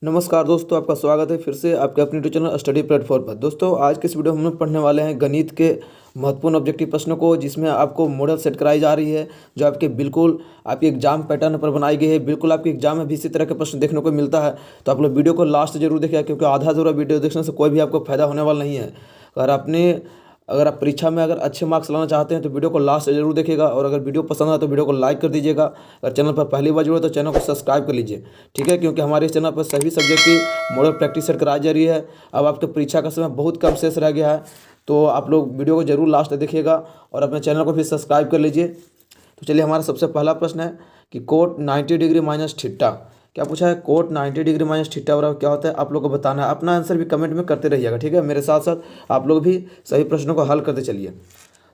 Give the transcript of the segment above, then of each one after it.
नमस्कार दोस्तों, आपका स्वागत है फिर से आपके अपने यूट्यूब चैनल स्टडी प्लेटफॉर्म पर। दोस्तों, आज के इस वीडियो में हम लोग पढ़ने वाले हैं गणित के महत्वपूर्ण ऑब्जेक्टिव प्रश्नों को, जिसमें आपको मॉडल सेट कराई जा रही है जो आपके बिल्कुल आपके एग्जाम पैटर्न पर बनाई गई है। बिल्कुल आपके एग्जाम में भी इसी तरह के प्रश्न देखने को मिलता है, तो आप लोग वीडियो को लास्ट जरूर देखिएगा, क्योंकि आधा अधूरा वीडियो देखने से कोई भी आपको फायदा होने वाला नहीं है। अगर आप परीक्षा में अच्छे मार्क्स लाना चाहते हैं तो वीडियो को लास्ट से जरूर देखिएगा, और अगर वीडियो पसंद आए तो वीडियो को लाइक कर दीजिएगा। अगर चैनल पर पहली बार जुड़े तो चैनल को सब्सक्राइब कर लीजिए, ठीक है, क्योंकि हमारे इस चैनल पर सभी सब्जेक्ट की मॉडल प्रैक्टिस सेट कराई जा रही है। अब आपके परीक्षा का समय बहुत कम शेष रह गया है, तो आप लोग वीडियो को जरूर लास्ट तक देखिएगा और अपने चैनल को भी सब्सक्राइब कर लीजिए। तो चलिए, हमारा सबसे पहला प्रश्न है कि कोट 90 डिग्री माइनस थीटा। क्या पूछा है? कोट 90 डिग्री माइनस थीटा बराबर क्या होता है, आप लोग को बताना है। अपना आंसर भी कमेंट में करते रहिएगा, ठीक है, मेरे साथ साथ आप लोग भी सभी प्रश्नों को हल करते चलिए।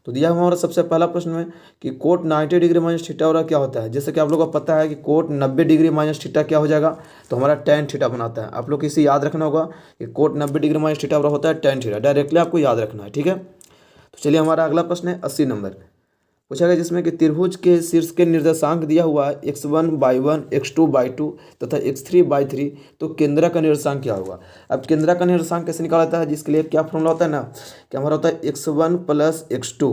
तो दिया हमारा सबसे पहला प्रश्न में कि कोट 90 डिग्री माइनस थीटा बराबर क्या होता है। जैसे कि आप लोगों को पता है कि कोट 90 डिग्री माइनस थीटा क्या हो जाएगा, तो हमारा टेन थीटा बनाता है। आप लोग को इसे याद रखना होगा कि कोट 90 डिग्री माइनस थीटा बराबर होता है टेन थीटा। डायरेक्टली आपको याद रखना है, ठीक है। तो चलिए, हमारा अगला प्रश्न है 80 नंबर पूछा गया, जिसमें कि त्रिभुज के शीर्ष के निर्देशांक दिया हुआ है x1/1 x2/2 तथा x3/3, तो केंद्र का निर्देशांक क्या होगा। अब केंद्र का निर्देशांक कैसे निकाला जाता है, जिसके लिए क्या फॉर्मूला होता है ना, कि हमारा होता है x1 प्लस x2,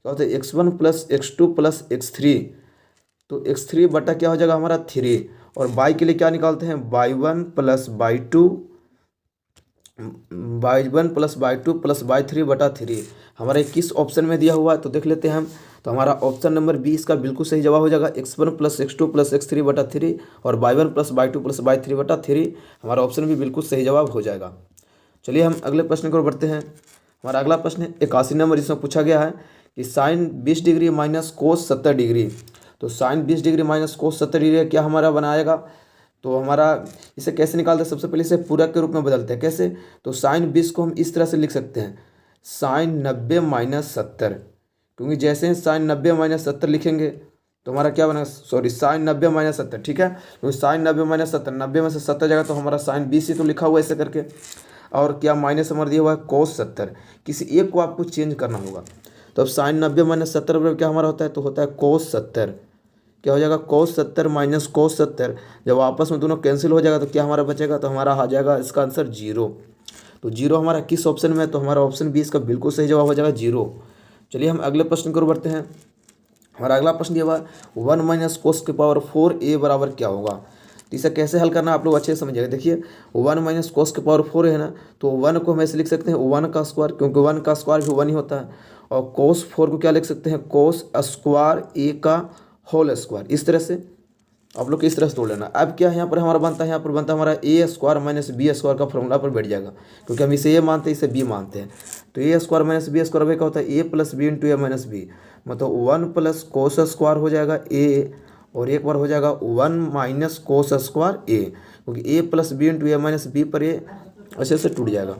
क्या होता है x1 plus x2 plus x3, तो x3 बटा क्या हो जाएगा हमारा 3, और y के लिए क्या निकालते हैं y1 plus y2 y1 plus y2 plus y3 बटा 3। हमारे किस ऑप्शन में दिया हुआ है तो देख लेते हैं हम। तो हमारा ऑप्शन नंबर 20 का बिल्कुल सही जवाब हो जाएगा x1 plus x2 plus x3 बटा 3, और y1 plus y2 plus y3 बटा 3। हमारा ऑप्शन भी बिल्कुल सही जवाब हो जाएगा। चलिए, हम अगले प्रश्न की ओर बढ़ते हैं। हमारा अगला प्रश्न है 81 नंबर, जिसमें पूछा गया है कि sine 20 degree minus cos 70 degree. तो sine 20 degree minus cos 70 degree क्या हमारा बनाएगा, तो हमारा इसे कैसे निकालते हैं। सबसे पहले इसे पूरक के रूप में बदलते हैं। कैसे? तो साइन 20 को हम इस तरह से लिख सकते हैं, साइन 90 माइनस 70, क्योंकि जैसे ही साइन 90 माइनस 70 लिखेंगे तो हमारा क्या बना, सॉरी साइन 90 माइनस 70, ठीक है, क्योंकि साइन 90 माइनस 70, 90 में से 70 जाएगा तो हमारा साइन 20 ही तो लिखा हुआ है ऐसे करके। और क्या माइनस हमारा दिया हुआ है कोस 70, किसी एक को आपको चेंज करना होगा। तो अब साइन 90 माइनस 70 क्या हमारा होता है, तो होता है कोस 70। क्या हो जाएगा, कोस 70 माइनस कोस 70। जब आपस में दोनों कैंसिल हो जाएगा तो क्या हमारा बचेगा, तो हमारा आ जाएगा इसका आंसर 0। तो 0 हमारा किस ऑप्शन में है, तो हमारा ऑप्शन 20 का बिल्कुल सही जवाब हो जाएगा 0। चलिए, हम अगले प्रश्न की ओर बढ़ते हैं। हमारा अगला प्रश्न दिया हुआ है 1 माइनस कोस की पावर 4a बराबर क्या होगा। तो इसे कैसे हल करना आप लोग अच्छे से समझिएगा। देखिए, 1 माइनस कोस की पावर 4 है ना, तो 1 को हम ऐसे लिख सकते हैं 1 का स्क्वायर, क्योंकि 1 का स्क्वायर भी 1 ही होता है। और कोस 4 को क्या लिख सकते हैं, कोस स्क्वायर a का होल स्क्वायर। इस तरह से आप लोग इस तरह से तोड़ लेना। अब क्या यहाँ पर हमारा बनता है, यहाँ पर बनता है हमारा ए स्क्वायर माइनस बी स्क्वायर का फॉर्मूला पर बैठ जाएगा, क्योंकि हम इसे ए मानते हैं इसे बी मानते हैं। तो ए स्क्वायर माइनस बी स्क्वायर क्या होता है, ए प्लस बी इंटू ए माइनस बी, मतलब 1 प्लस कोस स्क्वायर हो जाएगा ए, और एक बार हो जाएगा 1 माइनस कोस स्क्वायर ए, क्योंकि ए प्लस बी इंटू ए माइनस बी पर ए अच्छे से टूट जाएगा,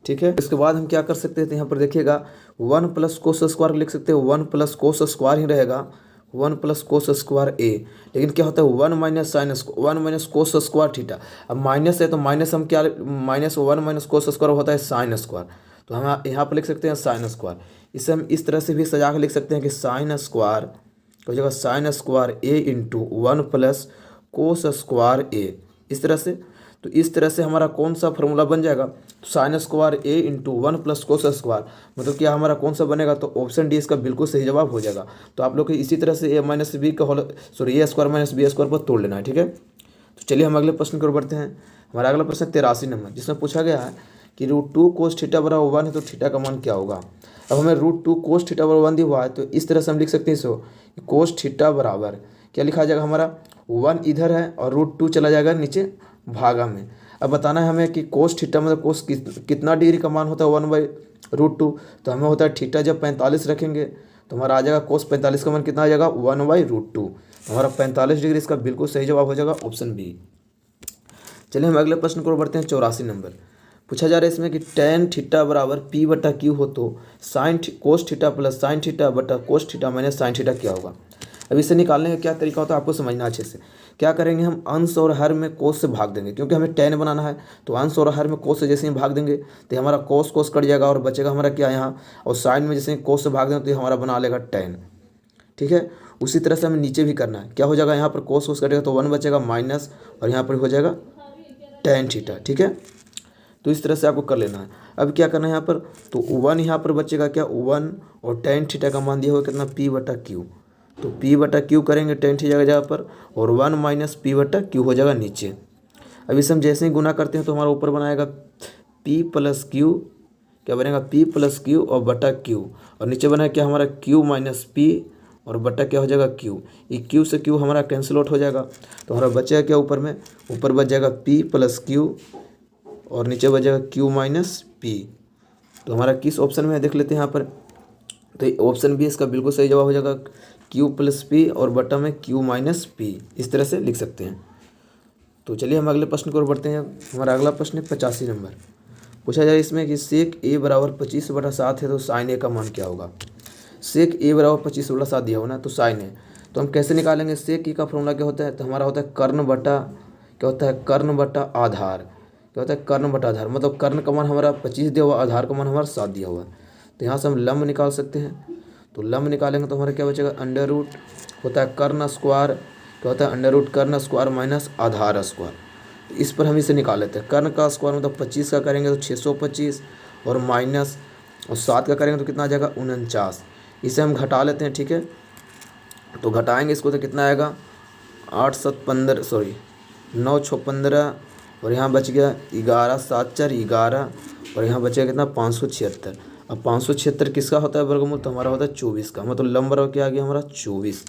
ठीक है। इसके बाद हम क्या कर सकते हैं, तो यहाँ पर देखिएगा 1 प्लस कोस स्क्वायर लिख सकते हैं, 1 प्लस कोस स्क्वायर ही रहेगा, 1 प्लस कोस स्क्वायर ए। लेकिन क्या होता है 1 minus sine 1 minus cos square theta. अब माइनस है तो माइनस हम क्या, माइनस 1 माइनस कोस स्क्वायर होता है साइन स्क्वायर, तो हम यहाँ पर लिख सकते हैं साइन स्क्वायर। इसे हम इस तरह से भी सजा कर लिख सकते हैं कि साइन स्क्वायर हो जाएगा साइन स्क्वायर ए इंटू 1 प्लस कोस स्क्वायर ए, इस तरह से। तो इस तरह से हमारा कौन सा फॉर्मूला बन जाएगा, साइन स्क्वायर ए इंटू 1 प्लस कोस स्क्वायर, मतलब क्या हमारा कौन सा बनेगा, तो ऑप्शन डी इसका बिल्कुल सही जवाब हो जाएगा। तो आप लोग को इसी तरह से ए माइनस बी का होल सॉरी ए स्क्वायर माइनस बी स्क्वायर पर तोड़ लेना है, ठीक है। तो चलिए, हम अगले प्रश्न की ओर बढ़ते हैं। हमारा अगला प्रश्न 83 नंबर, जिसमें पूछा गया है कि √2 कोस थीटा बराबर 1 है, तो थीटा का मान क्या होगा। अब हमें √2 कोस थीटा बराबर 1 दिया हुआ है, तो इस तरह से हम लिख सकते हैं इसको, कोस थीटा बराबर क्या लिखा जाएगा, हमारा 1 इधर है और √2 चला जाएगा नीचे भागा में। अब बताना है हमें कि कोस थीटा मतलब कोस कितना डिग्री का मान होता है 1/√2। तो हमें होता है थीटा जब 45 रखेंगे तो हमारा आ जाएगा कोस 45 का मान कितना आ जाएगा 1/√2। हमारा 45 डिग्री इसका बिल्कुल सही जवाब हो जाएगा ऑप्शन बी। चलिए, हम अगले प्रश्न को बढ़ते हैं 84 नंबर। पूछा जा रहा है इसमें कि टेन थीटा बराबर पी बटा क्यू हो तो sine cos theta plus sine theta बटा cos theta minus sine theta क्या होगा। अब इसे निकालने का क्या तरीका होता है आपको समझना अच्छे से। क्या करेंगे, हम अंश और हर में कोस से भाग देंगे, क्योंकि हमें टेन बनाना है। तो अंश और हर में कोस से जैसे ही भाग देंगे तो हमारा कोस कोस कट जाएगा और बचेगा हमारा क्या यहाँ, और साइन में जैसे ही कोस से भाग देंगे तो हमारा बना लेगा टेन, ठीक है। उसी तरह से हमें नीचे भी करना है। क्या हो जाएगा यहाँ पर कोस कोस कटेगा तो 1 बचेगा माइनस, और यहाँ पर हो जाएगा टेन थीटा। ठीक है, तो इस तरह से आपको कर लेना है। अब क्या करना है यहाँ पर, तो 1 यहाँ पर बचेगा क्या, 1 और टेन थीटा का मान दिया हुआ कितना, पी बटा क्यू। तो पी बटा क्यू करेंगे टेन थीटा जगह पर, और 1 माइनस पी बटा क्यू हो जाएगा नीचे। अब इसे हम जैसे ही गुना करते हैं तो हमारा ऊपर बनाएगा पी प्लस क्यू, क्या बनेगा पी प्लस क्यू और बटा क्यू, और नीचे बना क्या हमारा क्यू माइनस पी और बटा क्या हो जाएगा क्यू। ये क्यू से क्यू हमारा कैंसिल आउट हो जाएगा, तो हमारा बचेगा क्या ऊपर में, ऊपर बच जाएगा पी प्लस क्यू और नीचे बच जाएगा क्यू माइनस पी। तो हमारा किस ऑप्शन में है देख लेते हैं यहाँ पर, तो ये ऑप्शन बी इसका बिल्कुल सही जवाब हो जाएगा, क्यू प्लस पी और बटा में क्यू माइनस पी, इस तरह से लिख सकते हैं। तो चलिए हम अगले प्रश्न की ओर बढ़ते हैं। हमारा अगला प्रश्न है 85 नंबर। पूछा जाए इसमें कि सेक ए बराबर 25/7 है तो साइन ए का मान क्या होगा। सेक ए बराबर 25/7 दिया हो ना, तो साइन ए तो हम कैसे निकालेंगे। सेक ए का फॉर्मूला क्या होता है, तो हमारा होता है कर्ण बटा, क्या होता है कर्ण बटा आधार, क्या होता है कर्ण बटा आधार, मतलब कर्ण का मान हमारा 25 दिया हुआ, आधार का मान हमारा 7 दिया हुआ। तो यहाँ से हम लंब निकाल सकते हैं। तो लंब निकालेंगे तो हमारा क्या बचेगा, अंडर रूट होता है कर्ण स्क्वायर, क्या होता है अंडर रूट कर्ण स्क्वायर माइनस आधार स्क्वायर। इस पर हम इसे निकाल लेते हैं। कर्ण का स्क्वायर मतलब 25 का करेंगे तो 625 और माइनस और 7 का करेंगे तो कितना आ जाएगा 49। इसे हम घटा लेते हैं। ठीक है, तो घटाएंगे इसको तो कितना आएगा 8 7 15 सॉरी 9 6 15 और यहाँ बच गया 11 7 4 11 और यहाँ बचेगा कितना 576। अब 576 किसका होता है वर्गमूल, तो हमारा होता है 24 का, मतलब लंब बराबर क्या आ गया हमारा 24।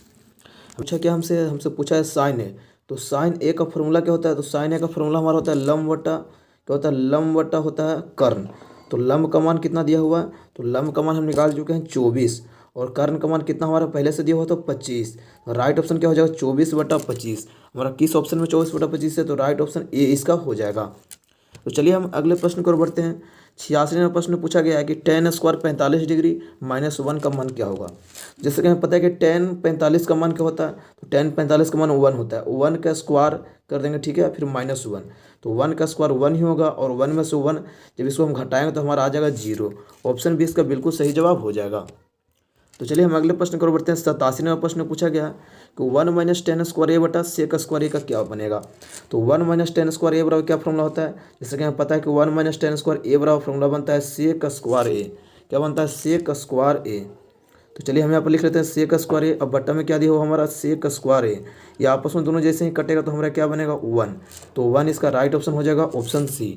अच्छा क्या हमसे पूछा है साइन ए, तो साइन ए का फॉर्मूला क्या होता है, तो साइन ए का फॉर्मूला हमारा होता है लंब बटा, क्या होता है लंब बटा होता है कर्ण। तो लंब का मान कितना दिया हुआ है, तो लंब का मान हम निकाल चुके हैं 24 और कर्ण का मान कितना हमारा पहले से दिया हुआ तो 25। राइट ऑप्शन क्या हो जाएगा 24/25। हमारा किस ऑप्शन में 24/25 है, तो राइट ऑप्शन ए इसका हो जाएगा। तो चलिए हम अगले प्रश्न की ओर बढ़ते हैं। 86 नंबर प्रश्न पूछा गया है कि tan स्क्वायर 45 डिग्री -1 का मान क्या होगा। जैसे कि हमें पता है कि tan 45 का मान क्या होता है, तो tan 45 का मान 1 होता है। 1 का स्क्वायर कर देंगे, ठीक है, फिर -1, तो 1 का स्क्वायर 1 ही होगा और 1 में से 1 जब इसको हम घटाएंगे तो हमारा आ जाएगा 0। ऑप्शन बी इसका बिल्कुल सही जवाब हो जाएगा। तो चलिए हम अगले प्रश्न की ओर बढ़ते हैं। 87 नंबर प्रश्न पूछा गया कि 1 - tan स्क्वायर ए बटा सेक स्क्वायर ए का क्या बनेगा। तो 1 - tan स्क्वायर ए बराबर क्या फॉर्मूला होता है, जैसे कि हमें पता है कि 1 - tan स्क्वायर ए बराबर फॉर्मूला बनता है सेक स्क्वायर ए, क्या बनता है सेक स्क्वायर ए। तो चलिए हम यहाँ पर लिख लेते हैं सेक स्क्वायर ए। अब बट्टा में क्या दिया हो हमारा सेक स्क्वायर ए, ये आपस में दोनों जैसे ही कटेगा तो हमारा क्या बनेगा 1, तो 1 इसका राइट ऑप्शन हो जाएगा ऑप्शन सी।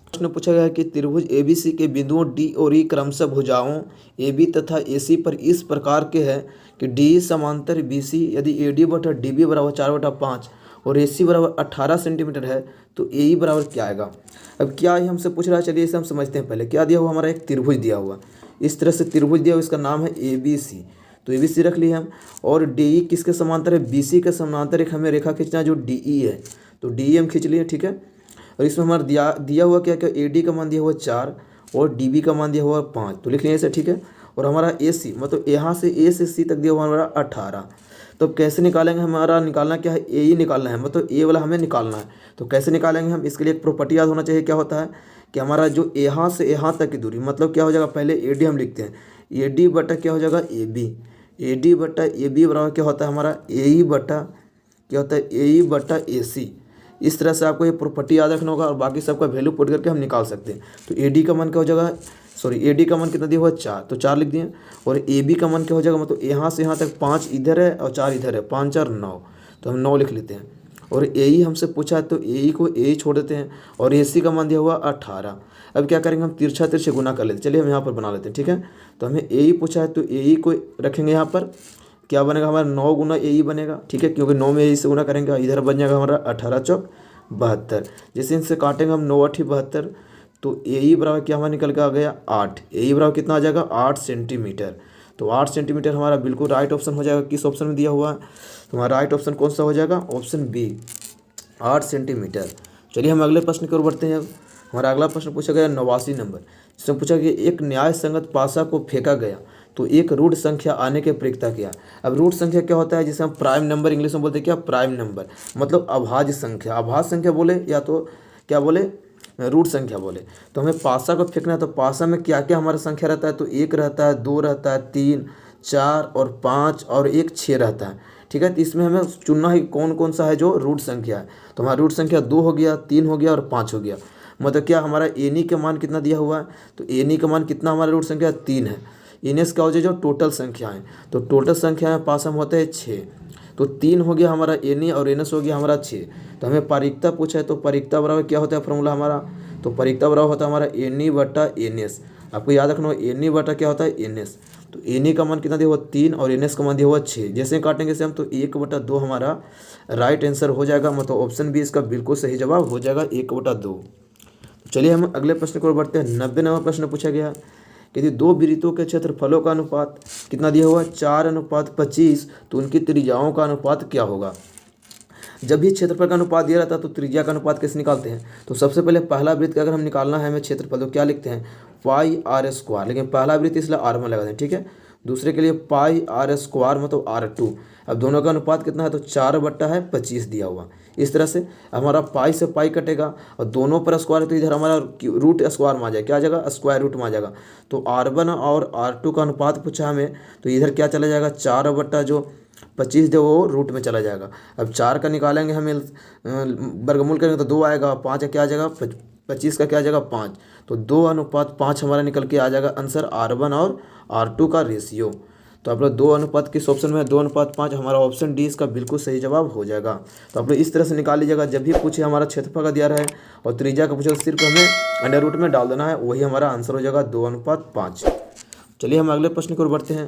प्रश्न पूछा गया है कि त्रिभुज एबीसी के बिंदुओं डी और ई क्रमशः भुजाओं एबी तथा एसी पर इस प्रकार के हैं कि डी समांतर बीसी यदि एडी बटा डीबी बराबर 4/5 और एसी बराबर 18 सेंटीमीटर है तो एई बराबर क्या आएगा। अब क्या ये हमसे पूछ रहा है, चलिए इसे हम समझते हैं। पहले क्या दिया हुआ हमारा एक त्रिभुज दिया हुआ, इस तरह से त्रिभुज दिया हुआ, इसका नाम है एबीसी। तो एबीसी रख लिए हम, और डीई किसके समांतर है, बीसी के समांतर एक हमें रेखा खींचना जो डीई है, तो डीई हम खींच लिए, ठीक है। और इसमें हमारा दिया हुआ क्या क्या, ए डी का मान दिया हुआ 4 और डी बी का मान दिया हुआ 5, तो लिख लेंगे इसे, ठीक है। और हमारा ए सी मतलब यहाँ से ए से सी तक दिया हुआ हमारा 18। तो कैसे निकालेंगे, हमारा निकालना क्या है, ए ही निकालना है, मतलब ए वाला हमें निकालना है। तो कैसे निकालेंगे हम, इसके लिए एक प्रॉपर्टी याद होना चाहिए। क्या होता है कि हमारा जो यहाँ से यहाँ तक की दूरी, मतलब क्या हो जाएगा, पहले ए डी हम लिखते हैं, ए डी बटा क्या हो जाएगा ए बी, ए डी बटा ए बी बराबर क्या होता है हमारा ए ई बटा क्या होता है ए ई बटा ए सी। इस तरह से आपको ये प्रॉपर्टी याद रखना होगा और बाकी सबका वैल्यू पुट करके हम निकाल सकते हैं। तो ए डी का मान क्या हो जाएगा, सॉरी ए डी का मान कितना दिया हुआ 4, तो 4 लिख दिए। और ए बी का मान क्या हो जाएगा, मतलब यहाँ से यहाँ तक 5 इधर है और 4 इधर है, 5 4 9, तो हम 9 लिख लेते हैं। और ए ई हमसे पूछा है तो ए ई को ए ही छोड़ देते हैं। और ए सी का मान दिया हुआ 18। अब क्या करेंगे, हम तिरछा तिरछे गुना कर लेते हैं। चलिए हम यहाँ पर बना लेते हैं, ठीक है। तो हमें ए ई पूछा है तो ए ई को रखेंगे यहाँ पर, क्या बनेगा हमारा 9 गुना ए ई बनेगा, ठीक है, क्योंकि 9 में ए ई से गुना करेंगे, इधर बन जाएगा हमारा 18 चौक 72। जैसे इनसे काटेंगे हम 9 8 72, तो ए ई बराबर क्या हमारा निकल के आ गया 8। ए ई बराबर कितना आ जाएगा 8 सेंटीमीटर। तो 8 सेंटीमीटर हमारा बिल्कुल राइट ऑप्शन हो जाएगा। किस ऑप्शन में दिया हुआ है, तो हमारा राइट ऑप्शन कौन सा हो जाएगा, ऑप्शन बी 8 सेंटीमीटर। चलिए हम अगले प्रश्न की ओर बढ़ते हैं। हमारा अगला प्रश्न पूछा गया 89 नंबर, जिसमें पूछा गया एक न्याय संगत पासा को फेंका गया तो एक रूढ़ संख्या आने के प्रयोक्ता क्या। अब रूढ़ संख्या क्या होता है, जिसे हम प्राइम नंबर इंग्लिश में बोलते हैं, क्या प्राइम नंबर मतलब अभाज्य संख्या, अभाज्य संख्या बोले या तो क्या बोले रूढ़ संख्या बोले। तो हमें पासा को फेंकना है, तो पासा में क्या क्या हमारा संख्या रहता है, तो 1 रहता है, 2 रहता है, 3 4 और 5 और एक 6 रहता है। ठीक है, तो इसमें हमें चुनना है कि कौन कौन सा है जो रूट संख्या है। तो हमारा रूट संख्या 2 हो गया, 3 हो गया और 5 हो गया। मतलब क्या हमारा एनी का मान कितना दिया हुआ है, तो एनी का मान कितना हमारा रूट संख्या 3 है। एनएस क्या हो जाए जो टोटल संख्या है, तो टोटल संख्या में पास हम होते हैं 6। तो 3 हो गया हमारा एनी और एनएस हो गया हमारा 6। तो हमें पारीकता पूछा है, तो पारीकता बराबर क्या होता है फॉर्मूला हमारा, तो पारीकता बराबर होता है हमारा एनी बटा एनएस। आपको याद रखना होगा एनी बटा क्या होता है एनएस। तो एनी का मान कितना दिया हुआ 3 और एनएस का मान दिया हुआ 6। जैसे काटेंगे से हम तो 1/2 हमारा राइट आंसर हो जाएगा। मतलब ऑप्शन बी इसका बिल्कुल सही जवाब हो जाएगा 1/2। चलिए हम अगले प्रश्न की ओर बढ़ते हैं। 90 नंबर प्रश्न पूछा गया कि यदि दो वृत्तों के क्षेत्रफलों का अनुपात कितना दिया हुआ है 4:25, तो उनकी त्रिज्याओं का अनुपात क्या होगा। जब भी क्षेत्रफल का अनुपात दिया रहता है तो त्रिज्या का अनुपात कैसे निकालते हैं। तो सबसे पहले पहला वृत्त का अगर हम निकालना है हमें क्षेत्रफल, तो क्या लिखते हैं पाई आर स्क्वायर, लेकिन पहला वृत्त इसलिए आर में लगा दें। ठीक है, दूसरे के लिए पाई आर स्क्वायर मतलब R2। अब दोनों का अनुपात कितना है, तो 4/25 दिया हुआ। इस तरह से हमारा पाई से पाई कटेगा और दोनों पर स्क्वायर है, तो इधर हमारा रूट स्क्वायर में आ जाएगा, क्या आ जाएगा स्क्वायर रूट में आ जाएगा। तो R1 और R2 का अनुपात पूछा हमें, तो इधर क्या चला जाएगा 4/25 जो वो रूट में चला जाएगा। अब 4 का निकालेंगे हमें वर्गमूल करेंगे तो 2 आएगा, 5 का क्या आ जाएगा 25 का क्या आ जाएगा 5। तो 2:5 हमारा निकल के आ जाएगा आंसर R1 और R2 का रेशियो। तो आप लोग 2 अनुपात किस ऑप्शन में है 2:5, हमारा ऑप्शन डी इसका बिल्कुल सही जवाब हो जाएगा। तो आप लोग इस तरह से निकाल लीजिएगा, जब भी पूछे हमारा क्षेत्रफल का दिया रहे और त्रिज्या का पूछे तो सिर्फ हमें अंडर रूट में डाल देना है, वही हमारा आंसर हो जाएगा 2:5। चलिए हम अगले प्रश्न की ओर बढ़ते हैं।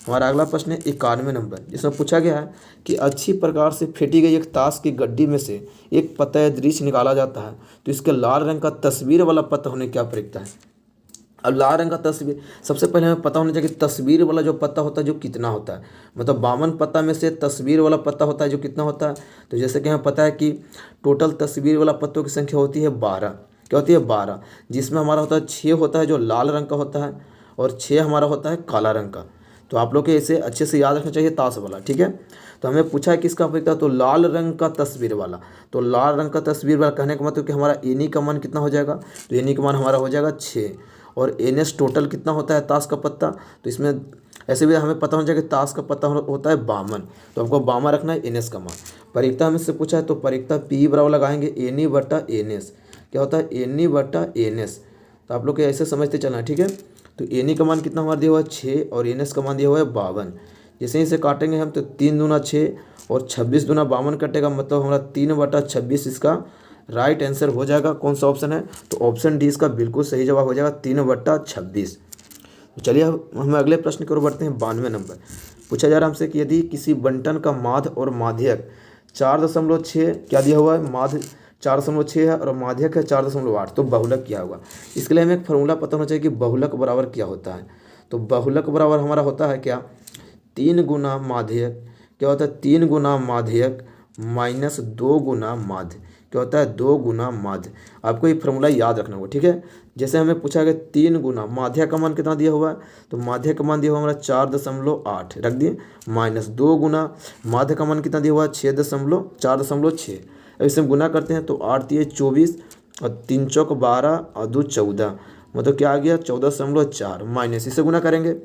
हमारा अगला प्रश्न है 91 नंबर, जिसमें पूछा गया है कि अच्छी प्रकार से फेंटी गई एक ताश की गड्डी में से एक पत्ता या दृश्य निकाला जाता है, तो इसके लाल रंग का तस्वीर वाला पत्ता होने क्या प्रक्रिया है। अब लाल रंग का तस्वीर, सबसे पहले हमें पता होना चाहिए कि तस्वीर वाला जो पत्ता होता है जो कितना होता है। मतलब 52 पत्ता में से तस्वीर वाला पत्ता होता है जो कितना होता है, तो जैसे कि हमें पता है कि टोटल तस्वीर वाला पत्तों की संख्या होती है 12। क्या होती है 12, जिसमें हमारा होता है 6 होता है जो लाल रंग का होता है और 6 हमारा होता है काला रंग का। तो आप लोग के इसे अच्छे से याद रखना चाहिए ताश वाला। ठीक है, तो हमें पूछा है किसका प्रक्रिया, तो लाल रंग का तस्वीर वाला। तो लाल रंग का तस्वीर वाला कहने का मतलब कि हमारा एनी का मान कितना हो जाएगा, तो एनी का मान हमारा हो जाएगा 6 और एनएस टोटल कितना होता है ताश का पत्ता। तो इसमें ऐसे भी हमें पता होना चाहिए कि ताश का पत्ता होता है 52, तो हमको 52 रखना है एनएस का मान। परिक्ता हमें से पूछा है, तो परिक्ता पी बराबर लगाएंगे एनी बटा एनएस। क्या होता है एनी बटा एनएस, तो आप लोग को ऐसे समझते चलना है। ठीक है, तो एनी का मान कितना हमारा दिया हुआ है 6 और एनएस का मान दिया हुआ है 52। जैसे ही इसे काटेंगे हम तो 3 दूना 6 और 26 दूना 52 कटेगा, मतलब हमारा 3/26 इसका राइट आंसर हो जाएगा। कौन सा ऑप्शन है, तो ऑप्शन डी इसका बिल्कुल सही जवाब हो जाएगा 3/26। तो चलिए हम अगले प्रश्न की ओर बढ़ते हैं। 92 नंबर पूछा जा रहा है हमसे कि यदि किसी बंटन का माध्य और माध्यक 4.6 क्या दिया हुआ है, माध्य 4.6 है और माध्यक है 4.8, तो बहुलक क्या होगा। इसके लिए हमें एक फॉर्मूला पता होना चाहिए कि बहुलक बराबर क्या होता है। तो बहुलक बराबर हमारा होता है क्या 3 गुना माध्यक, क्या होता है 3 गुना माध्यक माइनस 2 गुना माध्य, क्या होता है 2 गुना माध्य। आपको ये फॉर्मूला याद रखना होगा। ठीक है, जैसे हमें पूछा गया 3 गुना माध्य का मान कितना दिया हुआ है, तो माध्य का मान दिया हुआ हमारा 4.8 रख दिए, माइनस 2 गुना माध्य का मान कितना दिया हुआ है 4.6। अब इसे हम गुना करते हैं तो 8 × 24 और 3 × 4 12 और 2 14, मतलब क्या आ गया 14.4 माइनस इसे गुना करेंगे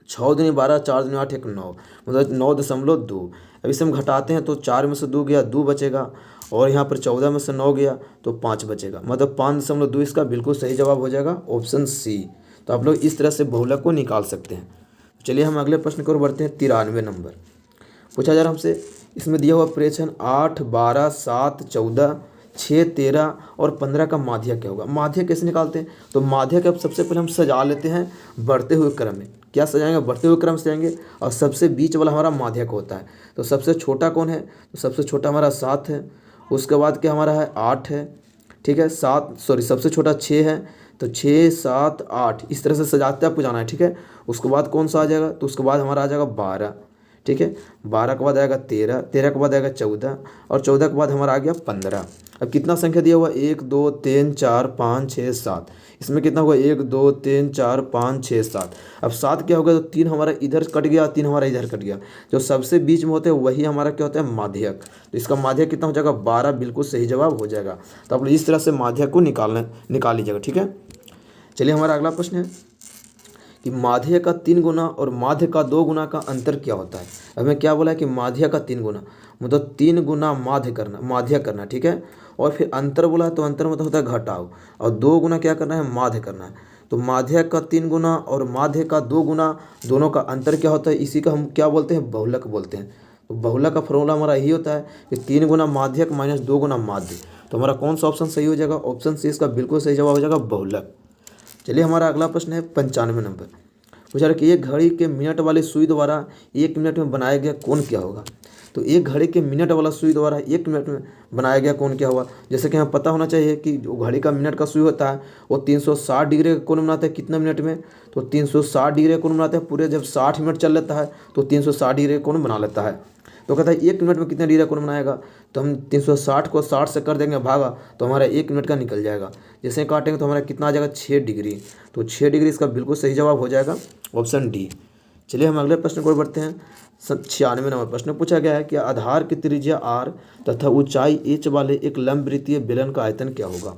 6 दूनी 12 4 दूनी 8 1 9, मतलब 9.2। अब इसे हम घटाते हैं तो 4 में से 2 गया 2 बचेगा और यहाँ पर 14 में से 9 गया तो 5 बचेगा, मतलब 5.2 इसका बिल्कुल सही जवाब हो जाएगा ऑप्शन सी। तो आप लोग इस तरह से बहुलक को निकाल सकते हैं। चलिए हम अगले प्रश्न की ओर बढ़ते हैं। 93 नंबर पूछा जा रहा हमसे, इसमें दिया हुआ प्रेक्षण 8 12 7 14 6 13 और 15 का माध्यक क्या होगा। माध्यक कैसे निकालते हैं, तो माध्यक अब सबसे पहले हम सजा लेते हैं बढ़ते हुए क्रम में। क्या सजाएंगे, बढ़ते हुए क्रम सजाएंगे और सबसे बीच वाला हमारा माध्यक होता है। तो सबसे छोटा कौन है, तो सबसे छोटा हमारा 7 है, उसके बाद क्या हमारा है 8 है। ठीक है, सबसे छोटा 6 है, तो 6 7 8 इस तरह से सजाते आपको जाना है। ठीक है, उसके बाद कौन सा आ जाएगा, तो उसके बाद हमारा आ जाएगा 12। ठीक है, 12 के बाद आएगा 13, 13 के बाद आएगा 14 और 14 के बाद हमारा आ गया 15। अब कितना संख्या दिया हुआ 1 2 3 4 5 6 7, इसमें कितना होगा 1 2 3 4 5 6 7। अब 7 क्या होगा, तो 3 हमारा इधर कट गया 3 हमारा इधर कट गया, जो सबसे बीच में होते हैं वही हमारा क्या होता है माध्यक। तो इसका माध्यक कितना हो जाएगा 12, बिल्कुल सही जवाब हो जाएगा। तो आप लोग इस तरह से माध्यक को निकाल लीजिएगा। ठीक है, चलिए हमारा अगला प्रश्न है कि माध्य का 3 गुना और माध्य का 2 गुना का अंतर क्या होता है। हमें क्या बोला है कि माध्य का 3 गुना मतलब 3 गुना माध्य करना, ठीक है। और फिर अंतर बोला है तो अंतर मतलब होता है घटाव, और 2 गुना क्या करना है, माध्य करना है। तो माध्य का 3 गुना और माध्य का 2 गुना दोनों का अंतर क्या होता है, इसी का हम क्या बोलते हैं, बहुलक बोलते हैं। तो बहुलक का फॉर्मूला हमारा यही होता है कि 3 गुना माध्यक माइनस 2 गुना माध्य। तो हमारा कौन सा ऑप्शन सही हो जाएगा, ऑप्शन सी इसका बिल्कुल सही जवाब हो जाएगा बहुलक। चलिए हमारा अगला प्रश्न है 95 नंबर। पूछा कि एक घड़ी के मिनट वाली सुई द्वारा 1 मिनट में बनाया गया कोण क्या होगा। तो एक घड़ी के मिनट वाला सुई द्वारा 1 मिनट में बनाया गया कोण क्या होगा। जैसे कि हमें पता होना चाहिए कि जो घड़ी का मिनट का सुई होता है वो 360 डिग्री का कोण बनाता है कितना मिनट में, तो 360 डिग्री का कोण बनाता है पूरे। जब 60 मिनट चल लेता है तो 360 डिग्री का कोण बना लेता है। तो कहता है 1 मिनट में कितने डिग्री का कोण बनाएगा, तो हम 360 को 60 से कर देंगे भागा तो हमारा 1 मिनट का निकल जाएगा। जैसे काटेंगे तो हमारा कितना आ जाएगा, 6 डिग्री। तो 6 डिग्री इसका बिल्कुल सही जवाब हो जाएगा ऑप्शन डी। चलिए हम अगले प्रश्न को बढ़ते हैं। 96 नंबर प्रश्न पूछा गया है कि आधार की त्रिज्या r तथा ऊंचाई h वाले एक लंबवृत्तीय बेलन का आयतन क्या होगा।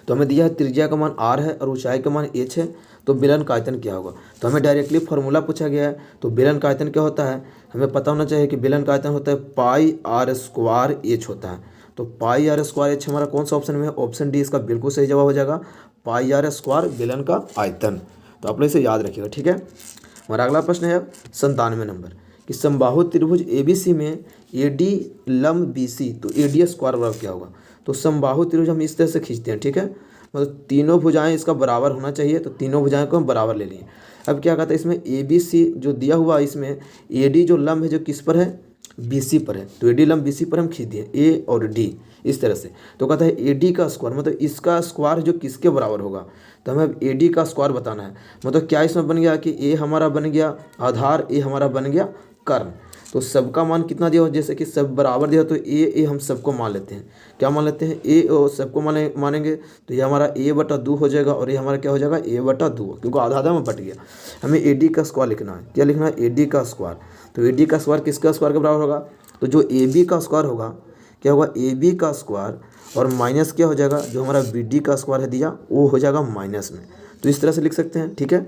तो हमें दिया है त्रिज्या का मान r है और ऊंचाई का मान h है, तो बेलन का आयतन क्या होगा। तो हमें डायरेक्टली फार्मूला पूछा गया है। तो बेलन का आयतन क्या होता है, हमें पता होना चाहिए कि बेलन का आयतन होता है पाई आर स्क्वायर एच होता है। तो पाई आर स्क्वायर एच हमारा कौन सा ऑप्शन में है, ऑप्शन डी इसका बिल्कुल सही जवाब हो जाएगा, पाई आर स्क्वायर बेलन का आयतन। तो आप लोग इसे याद रखिएगा, ठीक है। हमारा अगला प्रश्न है 97 नंबर कि समबाहु त्रिभुज ABC में AD लंब BC, तो AD स्क्वायर बराबर क्या होगा। तो समबाहु त्रिभुज हम इस तरह से खींचते हैं, ठीक है। मतलब तीनों भुजाएं इसका बराबर होना चाहिए, तो तीनों भुजाएं को हम बराबर ले लिए। अब क्या कहता है इसमें ABC जो दिया हुआ, इसमें AD जो लंब है जो किस पर है, BC पर है। तो AD लंब BC पर हम खींच दिए A और D इस तरह से। तो कहता है AD का स्क्वायर मतलब इसका स्क्वायर जो किसके बराबर होगा। तो हमें अब AD का स्क्वायर बताना है। मतलब क्या इसमें बन गया कि A हमारा बन गया आधार, A हमारा बन गया कर्ण। तो सबका मान कितना दिया हो, जैसे कि सब बराबर दिया तो ए हम सबको मान लेते हैं। क्या मान लेते हैं, ए और सबको मानेंगे तो ये हमारा a/2 हो जाएगा और ये हमारा क्या हो जाएगा a/2, क्योंकि आधा आधा में बट गया। हमें AD का स्क्वायर लिखना है। क्या लिखना है, AD का स्क्वायर। तो AD का स्क्वायर किसका स्क्वायर के बराबर होगा, तो जो AB का स्क्वायर होगा क्या होगा, AB का स्क्वायर और माइनस क्या हो जाएगा, जो हमारा BD का स्क्वायर है दिया वो हो जाएगा माइनस में। तो इस तरह से लिख सकते हैं, ठीक है।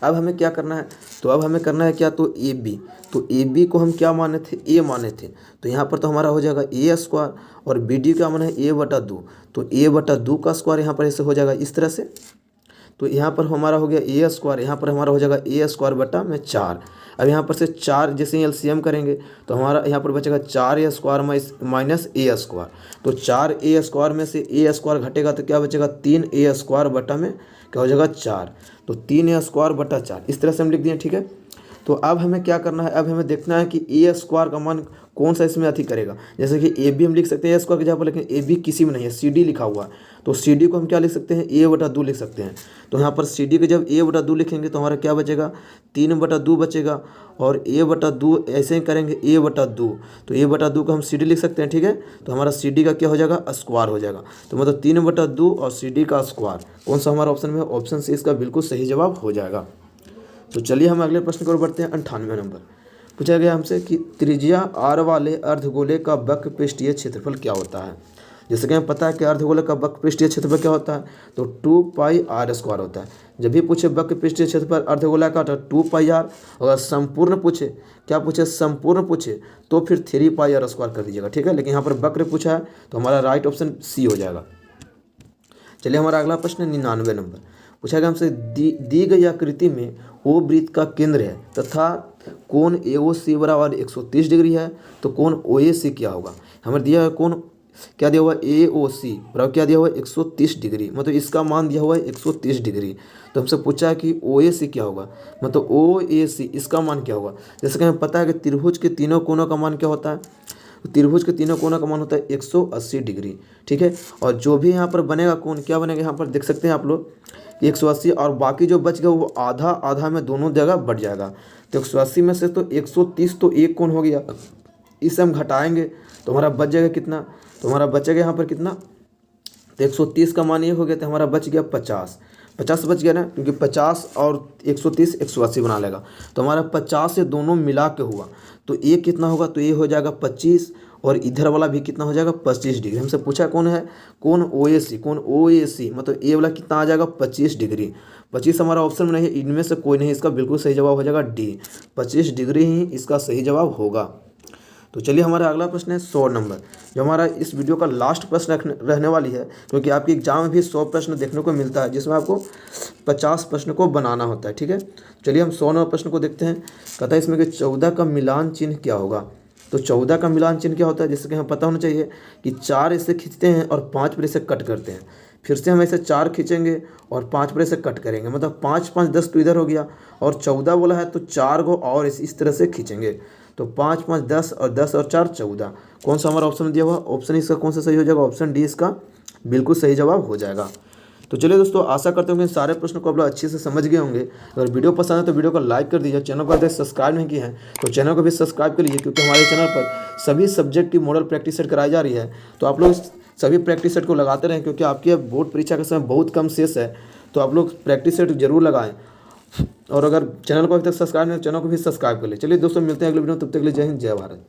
अब हमें क्या करना है, तो अब हमें करना है क्या, तो AB। तो AB को हम क्या माने थे, A माने थे। तो यहाँ पर तो हमारा हो जाएगा A स्क्वायर और BD का मान है a/2। तो a/2 का स्क्वायर यहाँ पर ऐसे हो जाएगा इस तरह से। तो यहाँ पर हमारा हो गया A स्क्वायर, यहाँ पर हमारा हो जाएगा A स्क्वायर बटा में 4। अब यहाँ पर से 4 जैसे LCM करेंगे तो हमारा यहाँ पर बचेगा 4A square minus A square. तो 4A स्क्वायर में से A स्क्वायर घटेगा तो क्या बचेगा, 3A स्क्वायर बटा में क्या हो जाएगा 4। तो 3A स्क्वायर बटा 4 इस तरह से हम लिख दिए, ठीक है। तो अब हमें क्या करना है, अब हमें देखना है कि A स्क्वायर का मान कौन सा इसमें अति करेगा। जैसे कि AB हम लिख सकते हैं A स्क्वायर के जगह पर, लेकिन AB किसी में नहीं है, CD लिखा हुआ है। तो CD को हम क्या लिख सकते हैं, a/2 लिख सकते हैं। तो यहाँ पर CD के जब a/2 लिखेंगे तो हमारा क्या बचेगा, 3/2 बचेगा। और a/2 ऐसे ही करेंगे a/2, तो a/2 को हम CD लिख सकते हैं, ठीक है। तो हमारा CD का क्या हो जाएगा, स्क्वायर हो जाएगा। तो मतलब 3/2 और CD का स्क्वायर कौन सा हमारा ऑप्शन में है, ऑप्शन सी इसका बिल्कुल सही जवाब हो जाएगा। तो चलिए हम अगले प्रश्न की ओर बढ़ते हैं। 98 नंबर पूछा गया हमसे कि त्रिज्या r वाले अर्धगोले का वक्र पृष्ठीय क्षेत्रफल क्या होता है। जैसे कि हमें पता है कि अर्धगोले का वक्र पृष्ठीय क्षेत्रफल क्या होता है, तो 2πr² होता है। जब भी पूछे वक्र पृष्ठीय क्षेत्रफल अर्धगोला का तो 2πr, अगर संपूर्ण पूछे, क्या पूछे संपूर्ण पूछे तो फिर 3πr² कर दीजिएगा, ठीक है। लेकिन यहाँ पर वक्र पूछा है तो हमारा राइट ऑप्शन सी हो जाएगा। चलिए हमारा अगला प्रश्न 99 नंबर पूछा गया हमसे दी गई आकृति में O वृत्त का केंद्र है तथा कोण AOC बराबर 130 डिग्री है, तो कोण OAC क्या होगा। हमें दिया है कोण क्या दिया हुआ है, AOC बराबर क्या दिया हुआ है 130 डिग्री, मतलब इसका मान दिया हुआ है 130 डिग्री। तो हमसे पूछा है कि OAC क्या होगा, मतलब OAC इसका मान क्या होगा। जैसे कि हमें पता है कि त्रिभुज के तीनों कोणों का मान क्या होता है, तो त्रिभुज के तीनों कोणों का मान होता है 180 डिग्री, ठीक है। और जो भी यहाँ पर बनेगा कोण क्या बनेगा, यहाँ पर देख सकते हैं आप लोग 180, और बाकी जो बच गया वो आधा आधा में दोनों जगह बढ़ जाएगा। तो 180 में से तो 130 तो एक कोण हो गया, इसे हम घटाएंगे तो हमारा बच जाएगा कितना, तो हमारा बचेगा यहाँ पर कितना, तो 130 का मान ये हो गया, तो हमारा बच गया 50 बच गया ना, क्योंकि 50 और 130 180 बना लेगा। तो हमारा 50 से दोनों मिला के हुआ तो ये कितना होगा, तो ये हो जाएगा 25 और इधर वाला भी कितना हो जाएगा 25 डिग्री। हमसे पूछा कौन है, कौन ओ ए सी, मतलब ए वाला कितना आ जाएगा 25 डिग्री। 25 हमारा ऑप्शन में नहीं है, इनमें से कोई नहीं, इसका बिल्कुल सही जवाब हो जाएगा डी, 25 डिग्री ही इसका सही जवाब होगा। तो चलिए हमारा अगला प्रश्न है 100 नंबर, जो हमारा इस वीडियो का लास्ट प्रश्न रहने वाली है, क्योंकि आपके एग्जाम में भी 100 प्रश्न देखने को मिलता है, जिसमें आपको 50 प्रश्न को बनाना होता है। ठीक है, चलिए हम 100 नंबर प्रश्न को देखते हैं। कहता है इसमें कि 14 का मिलान चिन्ह क्या होगा। तो 14 का मिलान चिन्ह क्या होता है, जैसे कि हमें पता होना चाहिए कि 4 ऐसे खींचते हैं और 5 पर इसे कट करते हैं, फिर से हम ऐसे 4 खींचेंगे और 5 पर इसे कट करेंगे, मतलब 5 5 10 तो इधर हो गया, और 14 बोला है तो 4 को और इस तरह से खींचेंगे, तो 5 5 10 और 10 और 4 14। कौन सा हमारा ऑप्शन दिया हुआ, ऑप्शन इसका कौन सा सही हो जाएगा, ऑप्शन डी इसका बिल्कुल सही जवाब हो जाएगा। तो चलिए दोस्तों, आशा करते हैं कि सारे प्रश्नों को आप लोग अच्छे से समझ गए होंगे। अगर वीडियो पसंद है तो वीडियो को लाइक कर दीजिए, चैनल को अगर सब्सक्राइब नहीं किया है तो चैनल को भी सब्सक्राइब कर लीजिए, क्योंकि हमारे चैनल पर सभी सब्जेक्ट की मॉडल प्रैक्टिस सेट कराई जा रही है। तो आप लोग सभी प्रैक्टिस सेट को लगाते रहें, क्योंकि आपकी अब बोर्ड परीक्षा का समय बहुत कम शेष है, तो आप लोग प्रैक्टिस सेट जरूर लगाएं। और अगर चैनल को अभी तक सब्सक्राइब नहीं, चैनल को भी सब्सक्राइब कर ले। चलिए दोस्तों, मिलते हैं अगले वीडियो में, तब तक के लिए जय हिंद जय भारत।